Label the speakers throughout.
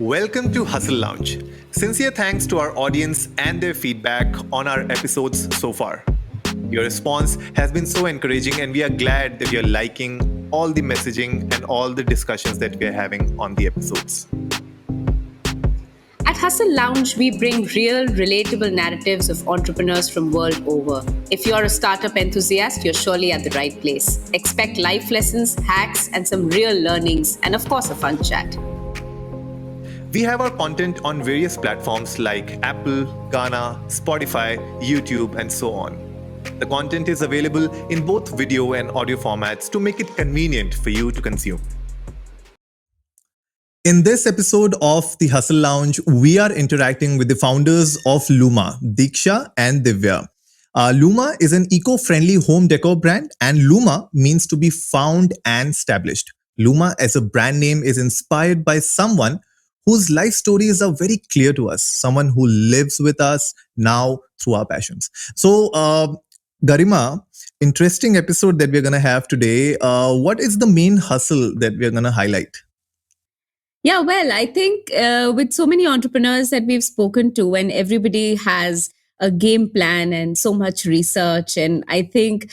Speaker 1: Welcome to Hustle Lounge. Sincere thanks to our audience and their feedback on our episodes so far. Your response has been so encouraging, and we are glad that you're liking all the messaging and all the discussions that we are having on the episodes.
Speaker 2: At Hustle Lounge, we bring real, relatable narratives of entrepreneurs from world over. If you're a startup enthusiast, you're surely at the right place. Expect life lessons, hacks, and some real learnings, and of course, a fun chat.
Speaker 1: We have our content on various platforms like Apple, Ghana, Spotify, YouTube, and so on. The content is available in both video and audio formats to make it convenient for you to consume. In this episode of the Hustle Lounge, we are interacting with the founders of Luma, Diksha and Divya. Luma is an eco-friendly home decor brand, and Luma means to be found and established. Luma as a brand name is inspired by someone whose life stories are very clear to us, someone who lives with us now through our passions. So, Garima, interesting episode that we're going to have today. What is the main hustle that we're going to highlight?
Speaker 2: Yeah, well, I think with so many entrepreneurs that we've spoken to, and everybody has a game plan and so much research, and I think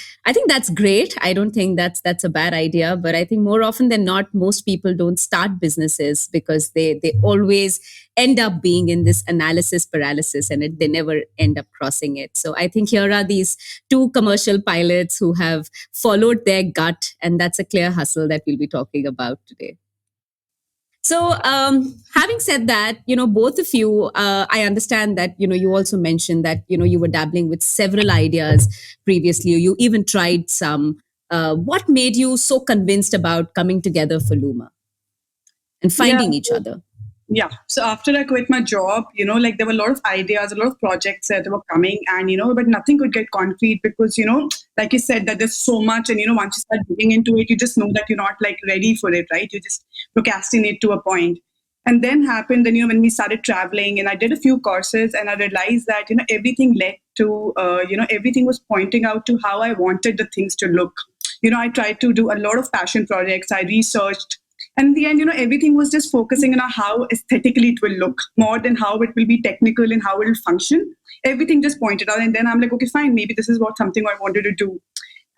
Speaker 2: that's great. I don't think that's a bad idea, but I think more often than not, most people don't start businesses because they always end up being in this analysis paralysis, and they never end up crossing it. So I think here are these two commercial pilots who have followed their gut, and that's a clear hustle that we'll be talking about today. So, having said that, both of you, I understand that, you also mentioned that, you were dabbling with several ideas previously. You even tried some. What made you so convinced about coming together for Luma and
Speaker 3: Yeah.
Speaker 2: finding each other?
Speaker 3: Yeah. So after I quit my job, like there were a lot of ideas, a lot of projects that were coming, and but nothing could get concrete because like you said, that there's so much, and once you start digging into it, you just know that you're not like ready for it, right? You just procrastinate to a point. And then happened, then when we started traveling, and I did a few courses, and I realized that everything led to everything was pointing out to how I wanted the things to look. I tried to do a lot of passion projects. I researched. And in the end, everything was just focusing on how aesthetically it will look more than how it will be technical and how it will function. Everything just pointed out. And then I'm like, okay, fine, maybe this is something I wanted to do.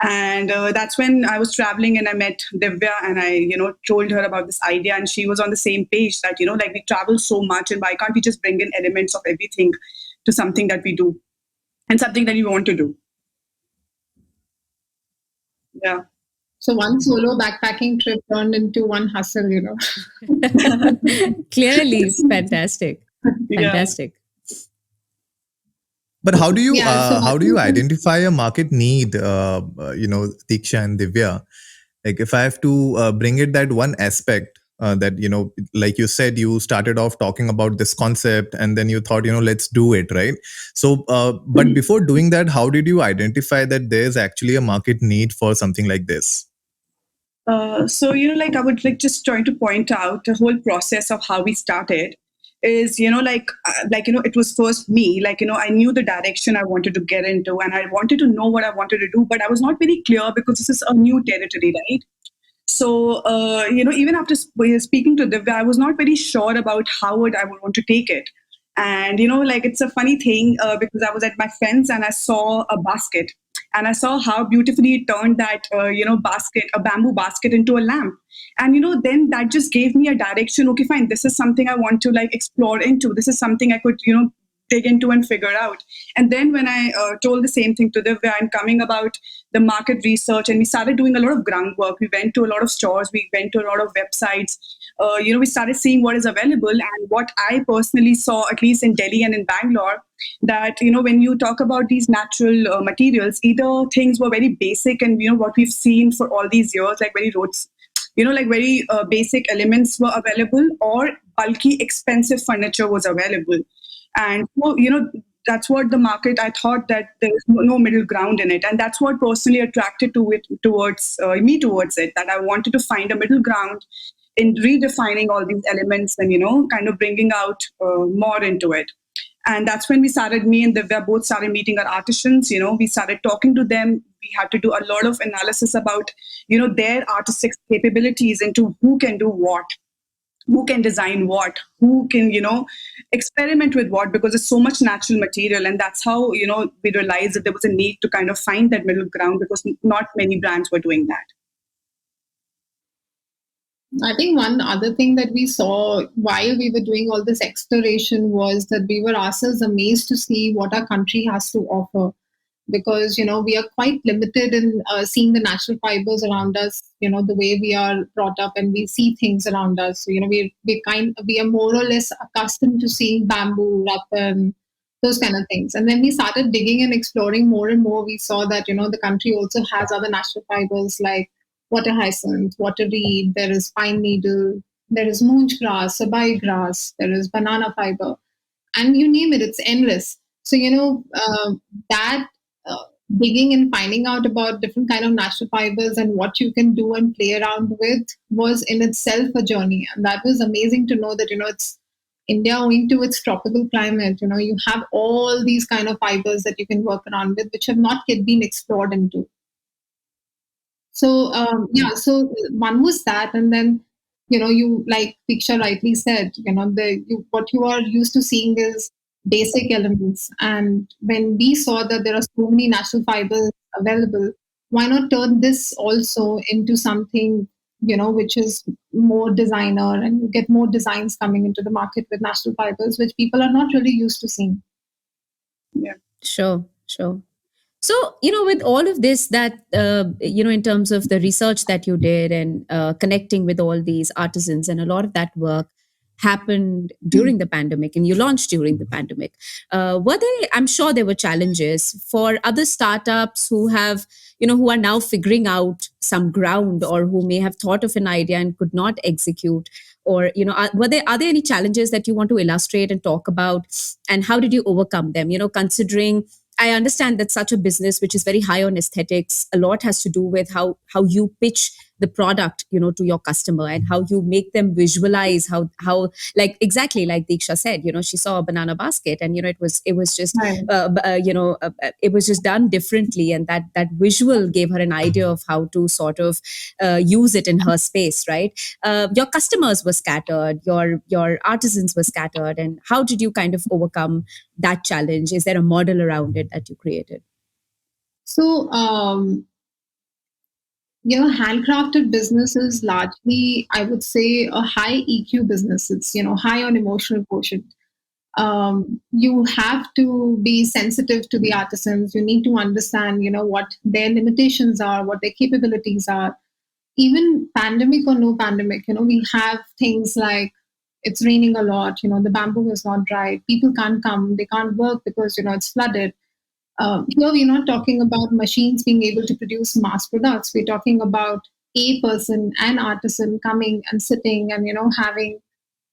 Speaker 3: And that's when I was traveling and I met Divya, and I, told her about this idea, and she was on the same page that, like we travel so much, and why can't we just bring in elements of everything to something that we do and something that we want to do. Yeah.
Speaker 4: So one solo backpacking trip turned into one hustle,
Speaker 2: Clearly, fantastic. Fantastic.
Speaker 1: But how do you
Speaker 4: Yeah, so
Speaker 1: how do you identify a market need? Diksha and Divya. Like if I have to bring it that one aspect that like you said, you started off talking about this concept, and then you thought let's do it, right? So, but before doing that, how did you identify that there's actually a market need for something like this?
Speaker 3: So like I would like just trying to point out the whole process of how we started is it was first me, I knew the direction I wanted to get into, and I wanted to know what I wanted to do, but I was not very clear because this is a new territory, right? So even after speaking to Divya, I was not very sure about how I would want to take it. And like it's a funny thing because I was at my friend's and I saw a basket, and I saw how beautifully it turned that a bamboo basket into a lamp. And then that just gave me a direction. Okay, fine, this is something I want to like explore into. This is something I could dig into and figure out. And then when I told the same thing to Divya and coming about the market research, and we started doing a lot of groundwork. We went to a lot of stores, we went to a lot of websites. We started seeing what is available, and what I personally saw, at least in Delhi and in Bangalore, that when you talk about these natural materials, either things were very basic, and what we've seen for all these years, like very roads, like very basic elements were available, or bulky, expensive furniture was available. And so, that's what the market, I thought that there is no middle ground in it. And that's what personally attracted towards me towards it, that I wanted to find a middle ground in redefining all these elements and, kind of bringing out more into it. And that's when me and Divya both started meeting our artisans. We started talking to them. We had to do a lot of analysis about, their artistic capabilities into who can do what. who can design what, who can, experiment with what, because there's so much natural material. And that's how, we realized that there was a need to kind of find that middle ground, because not many brands were doing that.
Speaker 4: I think one other thing that we saw while we were doing all this exploration was that we were ourselves amazed to see what our country has to offer. Because we are quite limited in seeing the natural fibers around us. The way we are brought up and we see things around us. So, we are more or less accustomed to seeing bamboo, rattan, those kind of things. And when we started digging and exploring more and more, we saw that the country also has other natural fibers like water hyacinth, water reed. There is pine needle. There is moonch grass, sabai grass. There is banana fiber, and you name it. It's endless. So that digging and finding out about different kind of natural fibers and what you can do and play around with was in itself a journey. And that was amazing to know that it's India, owing to its tropical climate, you have all these kind of fibers that you can work around with, which have not yet been explored into. So so one was that. And then you, like Diksha rightly said, what you are used to seeing is basic elements. And when we saw that there are so many natural fibers available, why not turn this also into something which is more designer, and you get more designs coming into the market with natural fibers, which people are not really used to seeing.
Speaker 3: Yeah.
Speaker 2: Sure. So, with all of this that, in terms of the research that you did and connecting with all these artisans, and a lot of that work happened during the pandemic and you launched during the pandemic. I'm sure there were challenges for other startups who have, who are now figuring out some ground, or who may have thought of an idea and could not execute, or, are there any challenges that you want to illustrate and talk about, and how did you overcome them? Considering I understand that such a business, which is very high on aesthetics, a lot has to do with how you pitch the product, to your customer, and how you make them visualize how like exactly like Diksha said, she saw a banana basket, and it was just
Speaker 4: Right.
Speaker 2: it was just done differently, and that visual gave her an idea of how to sort of use it in her space, right? Your customers were scattered, your artisans were scattered, and how did you kind of overcome that challenge? Is there a model around it that you created?
Speaker 4: So, handcrafted business is largely, I would say, a high EQ business. It's, high on emotional quotient. You have to be sensitive to the artisans. You need to understand, what their limitations are, what their capabilities are. Even pandemic or no pandemic, we have things like it's raining a lot, the bamboo is not dried, people can't come, they can't work because, it's flooded. Here, we're not talking about machines being able to produce mass products. We're talking about a person, an artisan coming and sitting and, having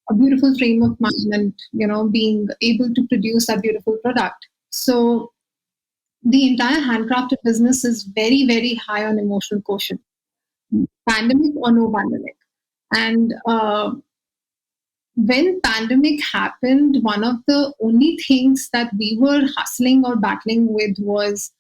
Speaker 4: a beautiful frame of mind and, being able to produce a beautiful product. So the entire handcrafted business is very, very high on emotional quotient, pandemic or no pandemic. And when pandemic happened, one of the only things that we were hustling or battling with was,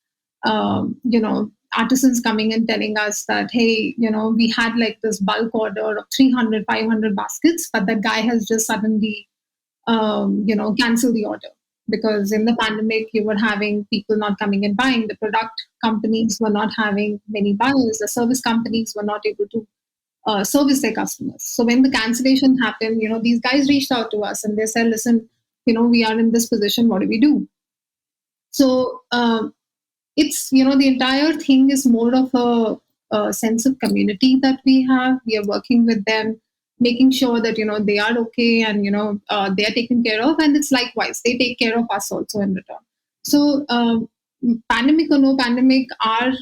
Speaker 4: artisans coming and telling us that, hey, we had like this bulk order of 300, 500 baskets, but that guy has just suddenly, canceled the order. Because in the pandemic, you were having people not coming and buying. The product companies were not having many buyers. The service companies were not able to service their customers. So when the cancellation happened, these guys reached out to us and they said, listen, we are in this position. What do we do? So it's, the entire thing is more of a sense of community that we have. We are working with them, making sure that, they are okay and, they are taken care of. And it's likewise, they take care of us also in return. So pandemic or no pandemic, our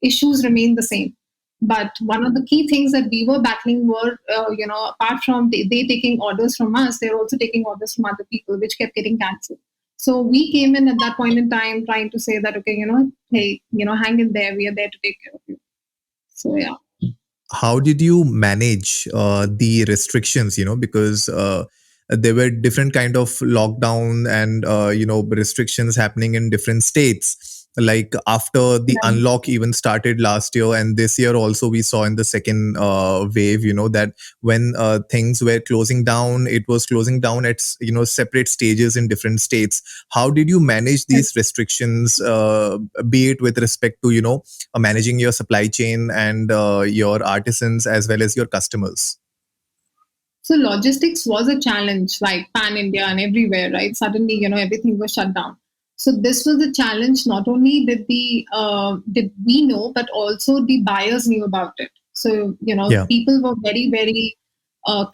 Speaker 4: issues remain the same. But one of the key things that we were battling were, apart from they taking orders from us, they're also taking orders from other people, which kept getting cancelled. So we came in at that point in time trying to say that, okay, hey, hang in there. We are there to take care of you. So, yeah.
Speaker 1: How did you manage the restrictions, because there were different kind of lockdown and, restrictions happening in different states. like after the unlock even started last year, and this year also we saw in the second wave, that when things were closing down, it was closing down at separate stages in different states. How did you manage these restrictions, be it with respect to managing your supply chain and your artisans as well as your customers?
Speaker 4: So logistics was a challenge, like pan India and everywhere, right? Suddenly, everything was shut down. So this was a challenge. Not only did we know, but also the buyers knew about it. So
Speaker 1: Yeah.
Speaker 4: people were very, very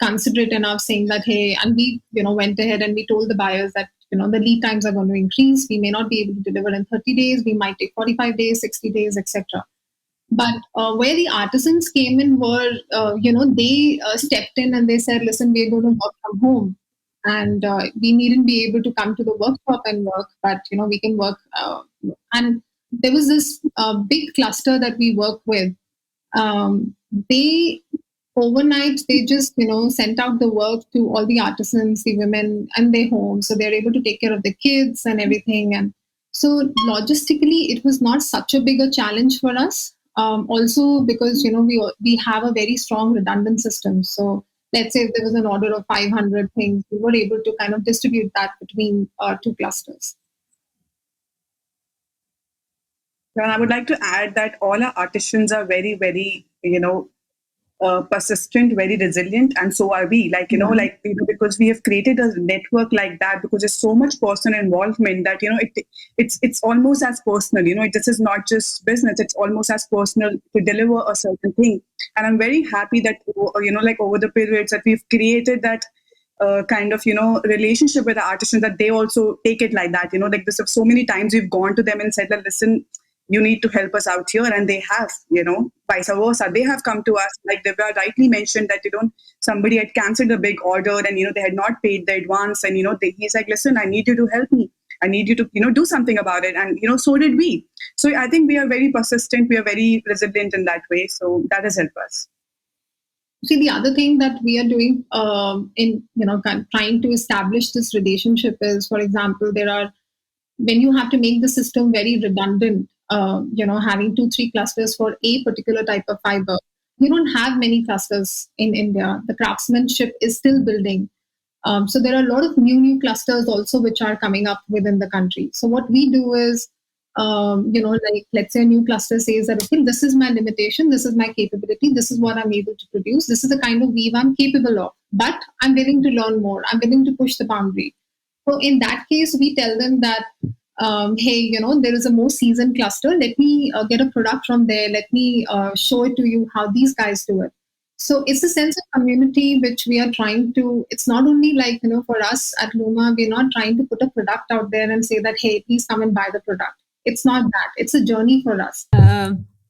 Speaker 4: considerate enough, saying that hey, and we went ahead and we told the buyers that the lead times are going to increase. We may not be able to deliver in 30 days. We might take 45 days, 60 days, etc. But where the artisans came in were, they stepped in and they said, listen, we're going to work from home. And we needn't be able to come to the workshop and work, but, we can work. And there was this big cluster that we work with. They overnight, they just, sent out the work to all the artisans, the women and their homes. So they're able to take care of the kids and everything. And so logistically, it was not such a bigger challenge for us. Also because we have a very strong redundant system. So let's say if there was an order of 500 things, we were able to kind of distribute that between two clusters.
Speaker 3: And I would like to add that all our artisans are very, very, persistent, very resilient, and so are we. Because we have created a network like that, because there's so much personal involvement that it's almost as personal. This is not just business; it's almost as personal to deliver a certain thing. And I'm very happy that over the periods that we've created that kind of relationship with the artisans, that they also take it like that. This, so many times we've gone to them and said that, listen, you need to help us out here, and they have, vice versa. They have come to us, like Divya rightly mentioned, that somebody had cancelled a big order, and they had not paid the advance, and he's like, listen, I need you to help me. I need you to do something about it, and so did we. So I think we are very persistent, we are very resilient in that way. So that has helped us.
Speaker 4: See, the other thing that we are doing in trying to establish this relationship is, for example, when you have to make the system very redundant, having 2-3 clusters for a particular type of fiber. We don't have many clusters in India. The craftsmanship is still building. So there are a lot of new clusters also which are coming up within the country. So what we do is, let's say a new cluster says that, okay, this is my limitation, this is my capability, this is what I'm able to produce, this is the kind of weave I'm capable of, but I'm willing to learn more, I'm willing to push the boundary. So in that case, we tell them that, hey, there is a more seasoned cluster. Let me get a product from there. Let me show it to you how these guys do it. So it's a sense of community which we are trying to. It's not only like, for us at Luma, we're not trying to put a product out there and say that, hey, please come and buy the product. It's not that. It's a journey for us.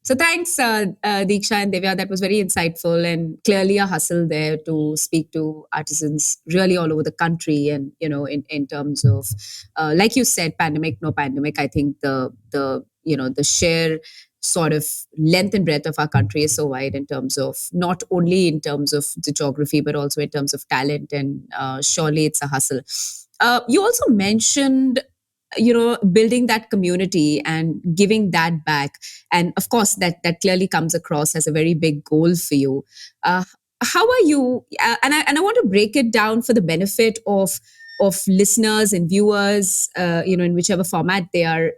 Speaker 2: So thanks, Diksha and Divya. That was very insightful, and clearly a hustle there to speak to artisans really all over the country. And in terms of, like you said, pandemic, no pandemic. I think the sheer sort of length and breadth of our country is so wide in terms of not only in terms of the geography, but also in terms of talent. And surely it's a hustle. You also mentioned building that community and giving that back, and of course that clearly comes across as a very big goal for you. How are you, and I want to break it down for the benefit of listeners and viewers, in whichever format they are,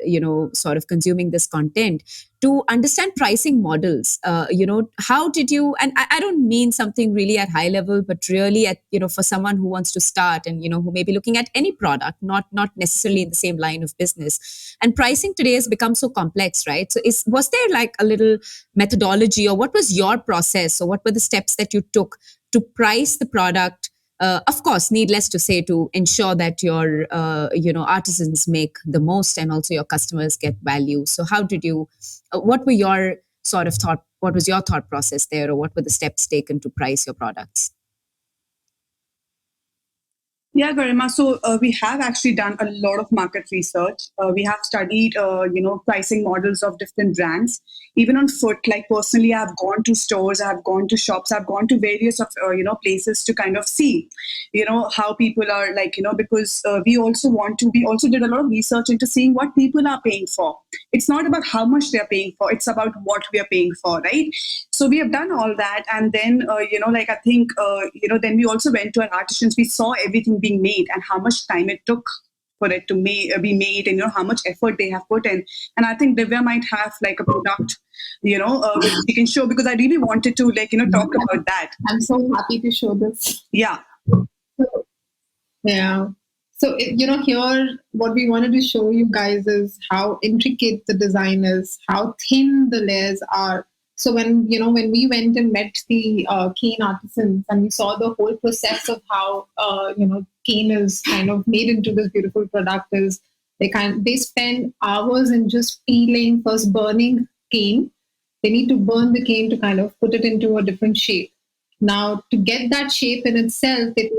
Speaker 2: sort of consuming this content, to understand pricing models. How did you, and I don't mean something really at high level, but really at, for someone who wants to start and, who may be looking at any product, not necessarily in the same line of business. And pricing today has become so complex, right? So was there like a little methodology, or what was your process, or what were the steps that you took to price the product? Of course, needless to say, to ensure that your artisans make the most and also your customers get value. So how did you, what were your sort of thought, what was your thought process there, or what were the steps taken to price your products?
Speaker 3: Yeah, Garima. So we have actually done a lot of market research. We have studied, pricing models of different brands. Even on foot, like personally, I've gone to stores, I've gone to shops, I've gone to various of places to kind of see, how people are like, because we also did a lot of research into seeing what people are paying for. it's not about how much they're paying for, it's about what we are paying for, right? So we have done all that. And then, I think, then we also went to our artisans. We saw everything being made and how much time it took for it to be made, and how much effort they have put in. And I think Divya might have like a product, which we can show, because I really wanted to talk about that.
Speaker 4: I'm so happy to show this.
Speaker 3: Yeah.
Speaker 4: Yeah. So, here, what we wanted to show you guys is how intricate the design is, how thin the layers are. So when we went and met the cane artisans and we saw the whole process of how, cane is kind of made into this beautiful product, is they spend hours in just peeling, first burning cane. They need to burn the cane to kind of put it into a different shape. Now, to get that shape in itself, it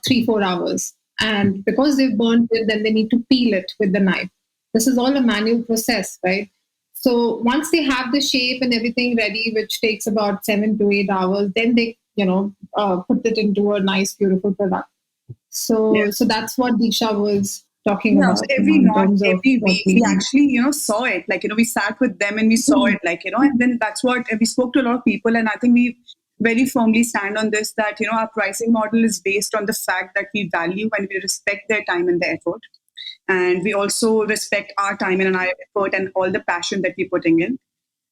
Speaker 4: takes 3-4 hours. And because they've burned it, then they need to peel it with the knife. This is all a manual process, right? So once they have the shape and everything ready, which takes about 7 to 8 hours, then they, put it into a nice, beautiful product. So that's what Diksha was talking about.
Speaker 3: So every week we actually, saw it. We sat with them and we saw it, and then that's what we spoke to a lot of people. And I think we very firmly stand on this, that, our pricing model is based on the fact that we value and we respect their time and their effort. And we also respect our time and our effort and all the passion that we're putting in.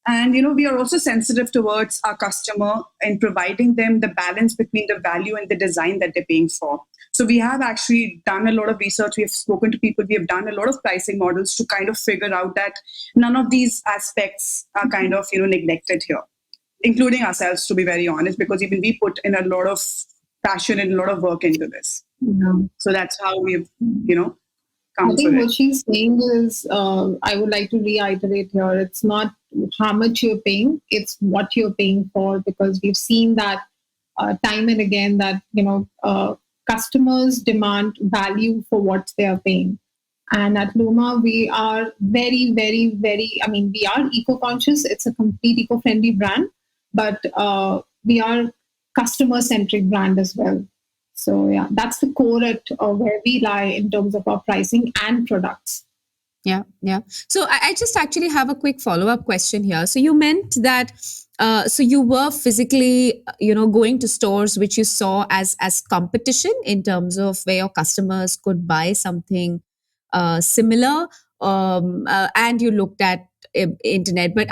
Speaker 3: And, we are also sensitive towards our customer and providing them the balance between the value and the design that they're paying for. So we have actually done a lot of research. We have spoken to people. We have done a lot of pricing models to kind of figure out that none of these aspects are kind of, neglected here, including ourselves, to be very honest, because even we put in a lot of passion and a lot of work into this.
Speaker 4: Yeah.
Speaker 3: So that's how we've,
Speaker 4: I think what she's saying is, I would like to reiterate here, it's not how much you're paying, it's what you're paying for, because we've seen that time and again that, customers demand value for what they are paying. And at Luma, we are very, very, very, we are eco-conscious. It's a complete eco-friendly brand, but we are customer-centric brand as well. So yeah, that's the core at where we lie in terms of our pricing and products.
Speaker 2: Yeah. So I just actually have a quick follow-up question here. So you meant that, so you were physically, going to stores which you saw as competition in terms of where your customers could buy something similar, and you looked at internet. But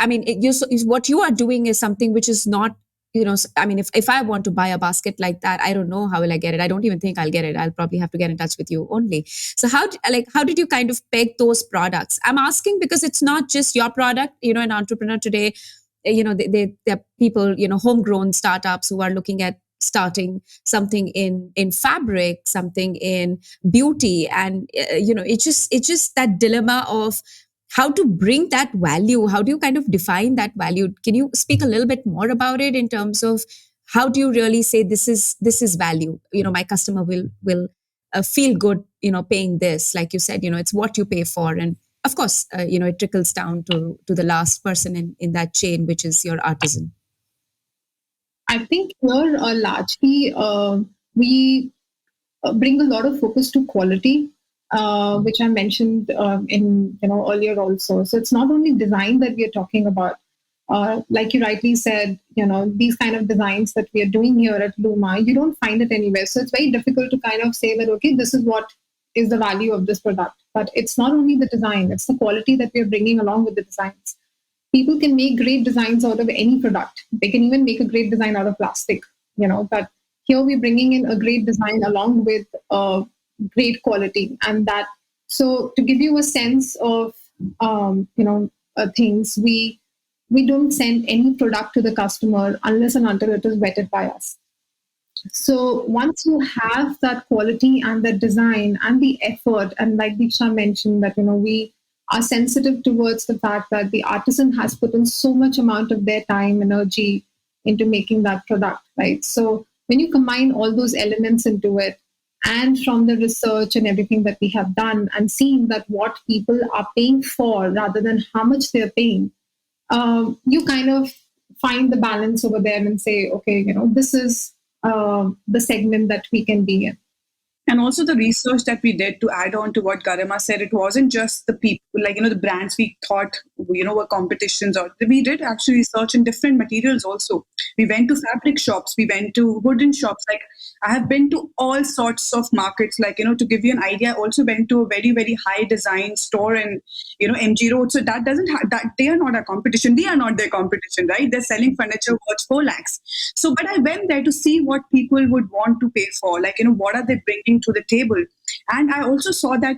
Speaker 2: what you are doing is something which is not, if I want to buy a basket like that, I don't know how will I get it. I don't even think I'll get it. I'll probably have to get in touch with you only. So how did you kind of peg those products? I'm asking because it's not just your product. An entrepreneur today, there are people, homegrown startups who are looking at starting something in fabric, something in beauty, and it's just that dilemma of how to bring that value. How do you kind of define that value? Can you speak a little bit more about it in terms of how do you really say this is value? My customer will feel good, paying this. Like you said, it's what you pay for, and of course, it trickles down to the last person in that chain, which is your artisan.
Speaker 4: I think here largely we bring a lot of focus to quality. Which I mentioned in earlier also. So it's not only design that we are talking about. Like you rightly said, these kind of designs that we are doing here at Luma, you don't find it anywhere. So it's very difficult to kind of say that, okay, this is what is the value of this product. But it's not only the design, it's the quality that we are bringing along with the designs. People can make great designs out of any product. They can even make a great design out of plastic, but here we're bringing in a great design along with great quality. And that, so to give you a sense of things, we don't send any product to the customer unless and until it is vetted by us. So once you have that quality and the design and the effort, and like Diksha mentioned that we are sensitive towards the fact that the artisan has put in so much amount of their time, energy into making that product, right? So when you combine all those elements into it, and from the research and everything that we have done and seeing that what people are paying for rather than how much they're paying, you kind of find the balance over there and say, okay, this is the segment that we can be in.
Speaker 3: And also the research that we did, to add on to what Garima said, it wasn't just the people like, the brands we thought, were competitions, or we did actually research in different materials also. We went to fabric shops, we went to wooden shops. Like, I have been to all sorts of markets. Like, to give you an idea, I also went to a very, very high design store in, MG Road. So that doesn't have that. They are not our competition. We are not their competition, right? They're selling furniture worth 4 lakhs. So, but I went there to see what people would want to pay for. Like, what are they bringing to the table? And I also saw that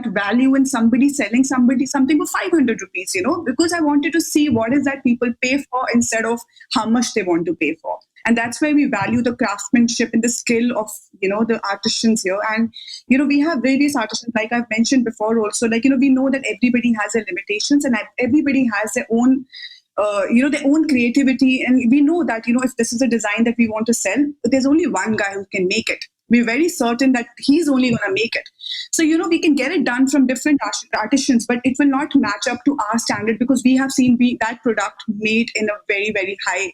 Speaker 3: value in somebody selling somebody something for 500 rupees, because I wanted to see what is that people pay for instead of how much they want to pay for. And that's where we value the craftsmanship and the skill of, the artisans here. And, we have various artisans, like I've mentioned before also, like, we know that everybody has their limitations and everybody has their own their own creativity. And we know that, if this is a design that we want to sell, there's only one guy who can make it. We're very certain that he's only going to make it. So, we can get it done from different artisans, but it will not match up to our standard, because we have seen that product made in a very, very high,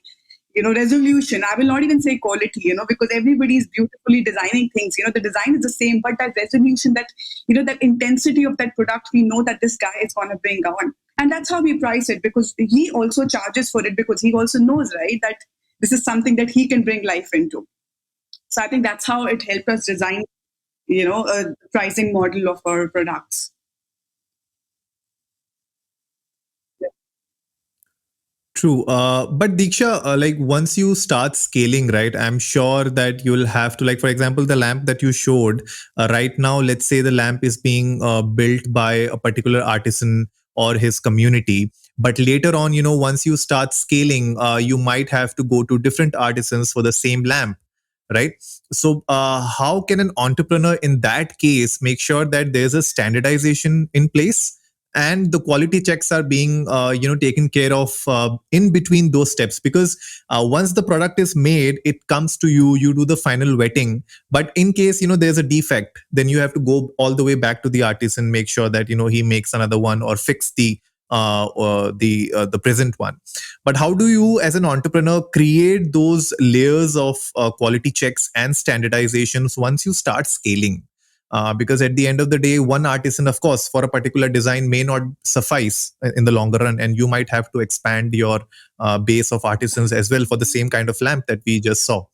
Speaker 3: resolution. I will not even say quality, because everybody is beautifully designing things. The design is the same, but that resolution, that, that intensity of that product, we know that this guy is going to bring on. And that's how we price it, because he also charges for it, because he also knows, right, that this is something that he can bring life into. So I think that's how it helped us design, a pricing model of our products.
Speaker 1: True. But Diksha, like once you start scaling, right, I'm sure that you'll have to, like, for example, the lamp that you showed right now, let's say the lamp is being built by a particular artisan or his community. But later on, once you start scaling, you might have to go to different artisans for the same lamp, right? So how can an entrepreneur in that case make sure that there's a standardization in place and the quality checks are being taken care of in between those steps? Because once the product is made, it comes to you, you do the final vetting. But in case there's a defect, then you have to go all the way back to the artisan, make sure that he makes another one or fix the present one. But how do you, as an entrepreneur, create those layers of quality checks and standardizations once you start scaling? Because at the end of the day, one artisan, of course, for a particular design may not suffice in the longer run, and you might have to expand your base of artisans as well for the same kind of lamp that we just saw.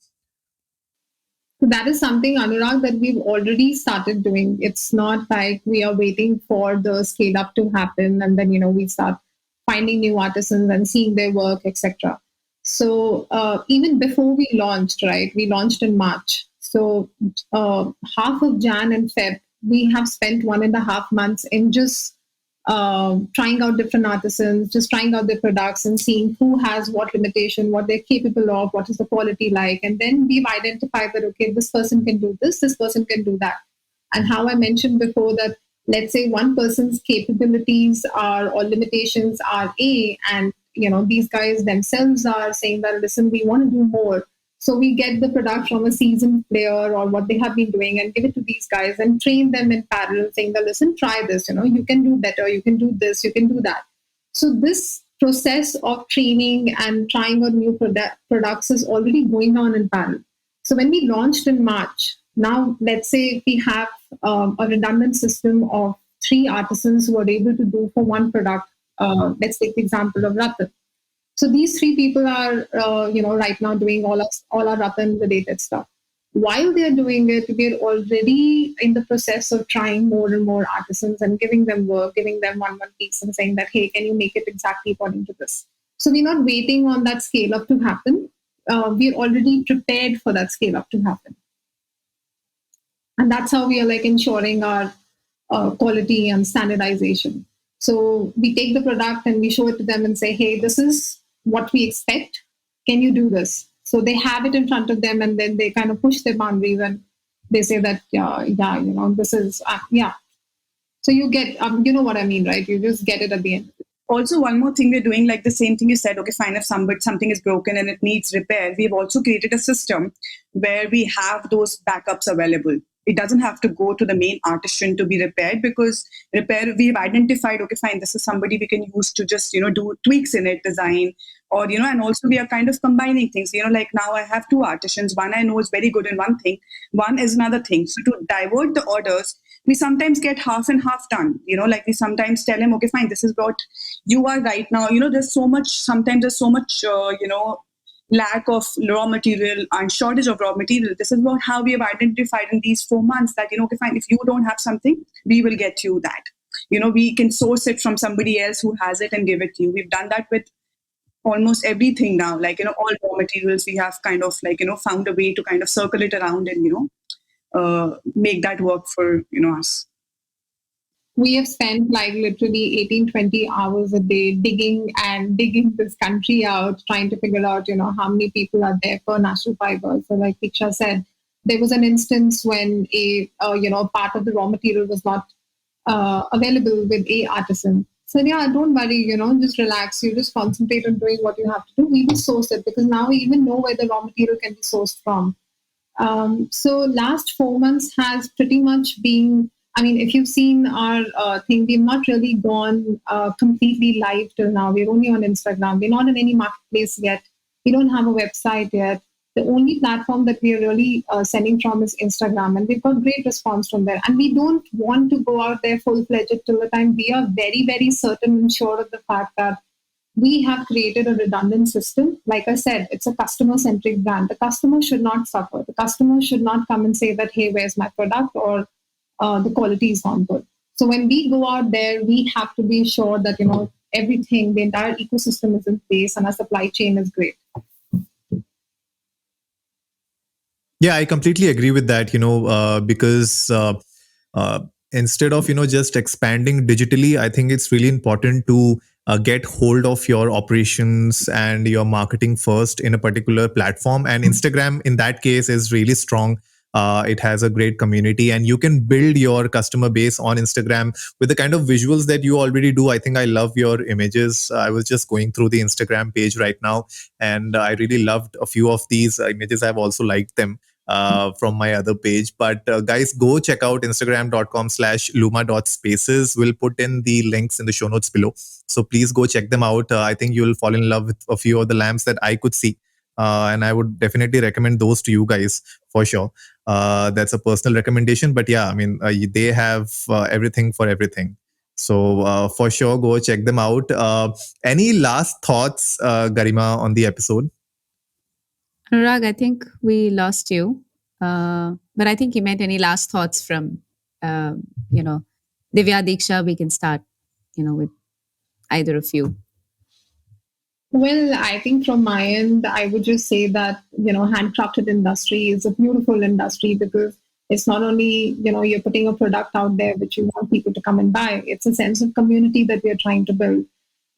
Speaker 4: So that is something, Anurag, that we've already started doing. It's not like we are waiting for the scale up to happen and then, we start finding new artisans and seeing their work, etc. So even before we launched, right, we launched in March. So half of Jan and Feb, we have spent 1.5 months in just trying out different artisans, just trying out their products and seeing who has what limitation, what they're capable of, what is the quality like. And then we've identified that, okay, this person can do this person can do that. And how I mentioned before that, let's say one person's capabilities are or limitations are A, and these guys themselves are saying that, listen, we want to do more. So we get the product from a seasoned player or what they have been doing and give it to these guys and train them in parallel, saying that, listen, try this, you can do better, you can do this, you can do that. So this process of training and trying out new products is already going on in parallel. So when we launched in March, now let's say we have a redundant system of 3 artisans who are able to do for one product. Let's take the example of Ratan. So these 3 people are, right now doing all our Ratan related stuff. While they're doing it, we're already in the process of trying more and more artisans and giving them work, giving them one piece and saying that, hey, can you make it exactly according to this? So we're not waiting on that scale up to happen. We're already prepared for that scale up to happen. And that's how we are ensuring our quality and standardization. So we take the product and we show it to them and say, hey, this is what we expect. Can you do this? So they have it in front of them and then they kind of push their boundaries and they say that, this is, yeah. So you get, you know what I mean, right? You just get it at the end.
Speaker 3: Also, one more thing we're doing, like the same thing you said, okay, fine, if something is broken and it needs repair, we've also created a system where we have those backups available. It doesn't have to go to the main artisan to be repaired, because we've identified, okay, fine, this is somebody we can use to just, do tweaks in it, design, or, and also we are kind of combining things, like now I have 2 artisans. One I know is very good in one thing, one is another thing. So to divert the orders, we sometimes get half and half done. Like we sometimes tell him, okay, fine, this is what you are right now. Sometimes there's so much, lack of raw material and shortage of raw material. This is what how we have identified in these 4 months that, okay, fine, if you don't have something, we will get you that. We can source it from somebody else who has it and give it to you. We've done that with almost everything now, like, all raw materials, we have kind of like, found a way to kind of circle it around and, make that work for, us.
Speaker 4: We have spent like literally 18, 20 hours a day digging this country out, trying to figure out, how many people are there per natural fiber. So like Diksha said, there was an instance when part of the raw material was not available with a artisan. So yeah, don't worry, just relax. You just concentrate on doing what you have to do. We will source it because now we even know where the raw material can be sourced from. So last 4 months has pretty much been, I mean, if you've seen our thing, we've not really gone completely live till now. We're only on Instagram. We're not in any marketplace yet. We don't have a website yet. The only platform that we are really sending from is Instagram, and we've got great response from there. And we don't want to go out there full-fledged till the time we are very, very certain and sure of the fact that we have created a redundant system. Like I said, it's a customer-centric brand. The customer should not suffer. The customer should not come and say that, hey, where's my product, or the quality is not good. So when we go out there, we have to be sure that, everything, the entire ecosystem is in place and our supply chain is great.
Speaker 1: Yeah, I completely agree with that, because instead of, just expanding digitally, I think it's really important to get hold of your operations and your marketing first in a particular platform. And Instagram, in that case, is really strong. It has a great community, and you can build your customer base on Instagram with the kind of visuals that you already do. I think I love your images. I was just going through the Instagram page right now, and I really loved a few of these images. I've also liked them from my other page. But guys, go check out instagram.com/luma.spaces. We'll put in the links in the show notes below. So please go check them out. I think you'll fall in love with a few of the lamps that I could see. And I would definitely recommend those to you guys for sure. That's a personal recommendation. But yeah, I mean, they have everything for everything. So for sure, go check them out. Any last thoughts, Garima, on the episode?
Speaker 2: Anurag, I think we lost you. But I think he meant any last thoughts from, Divya, Diksha. We can start, with either of you.
Speaker 4: Well, I think from my end, I would just say that, handcrafted industry is a beautiful industry because it's not only, you're putting a product out there which you want people to come and buy. It's a sense of community that we're trying to build.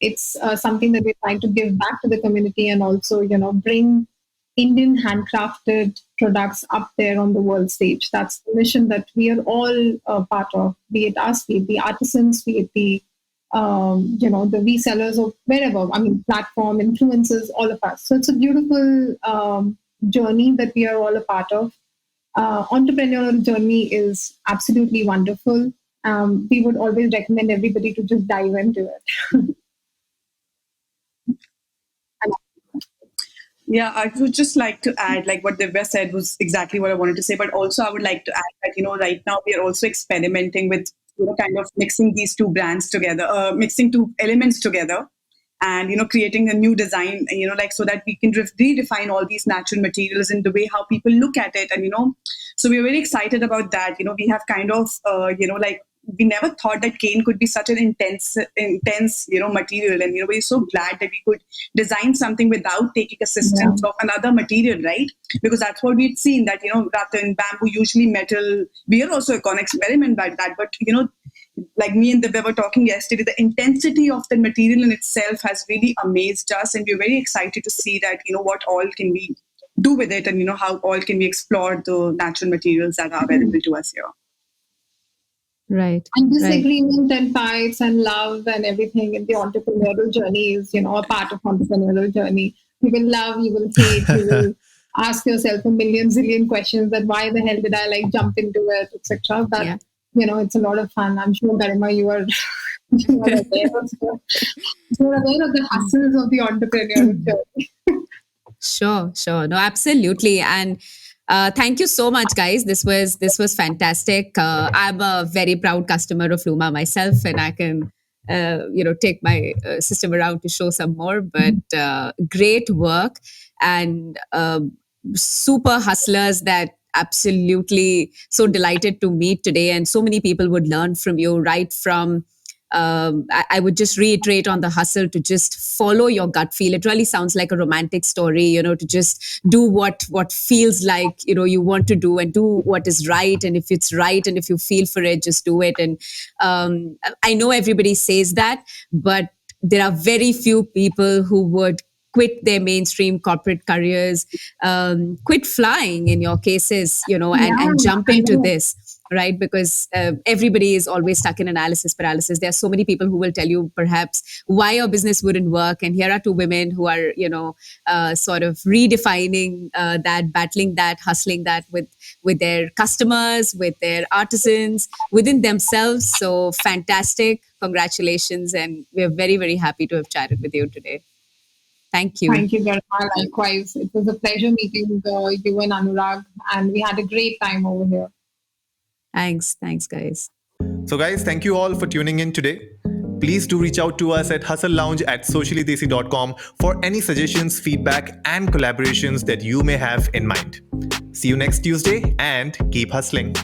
Speaker 4: It's something that we're trying to give back to the community and also, bring Indian handcrafted products up there on the world stage. That's the mission that we are all part of, be it us, be it the artisans, be it the the resellers or wherever, platform, influencers, all of us. So it's a beautiful journey that we are all a part of. Entrepreneurial journey is absolutely wonderful. We would always recommend everybody to just dive into it.
Speaker 3: Yeah, I would just like to add, like what Divya said was exactly what I wanted to say, but also I would like to add that, right now we are also experimenting with, kind of mixing these two brands together, mixing two elements together and, creating a new design, so that we can redefine all these natural materials in the way how people look at it. And, so we're very excited about that. We have kind of, we never thought that cane could be such an intense, material. And, we're so glad that we could design something without taking assistance of another material, right? Because that's what we'd seen that, rather than bamboo, usually metal, we are also going to experiment by that. But, like me and Divya were talking yesterday, the intensity of the material in itself has really amazed us. And we're very excited to see that, what all can we do with it and, how all can we explore the natural materials that are available to us here.
Speaker 2: Right.
Speaker 4: And disagreement and fights and love and everything in the entrepreneurial journey is, a part of entrepreneurial journey. You will love, you will hate, you will ask yourself a zillion questions that why the hell did I jump into it, etc. But, it's a lot of fun. I'm sure, Garima, you are aware of the hustles of the entrepreneurial journey.
Speaker 2: Sure. No, absolutely. And Thank you so much, guys. This was fantastic. I'm a very proud customer of Luma myself, and I can take my system around to show some more. But great work, and super hustlers that absolutely so delighted to meet today, and so many people would learn from you, right from I would just reiterate on the hustle to just follow your gut feel. It really sounds like a romantic story, to just do what feels like you want to do, and do what is right. And if it's right, and if you feel for it, just do it. And I know everybody says that, but there are very few people who would quit their mainstream corporate careers, quit flying in your cases, and jump
Speaker 4: I
Speaker 2: into
Speaker 4: know.
Speaker 2: this, right? Because everybody is always stuck in analysis paralysis. There are so many people who will tell you perhaps why your business wouldn't work. And here are two women who are, sort of redefining that, battling that, hustling that with their customers, with their artisans, within themselves. So fantastic. Congratulations. And we're very, very happy to have chatted with you today. Thank you.
Speaker 4: Thank you, Garima. Likewise, it was a pleasure meeting you and Anurag, and we had a great time over here.
Speaker 2: Thanks. Thanks, guys.
Speaker 1: So, guys, thank you all for tuning in today. Please do reach out to us at hustlelounge@sociallydesi.com for any suggestions, feedback, and collaborations that you may have in mind. See you next Tuesday and keep hustling.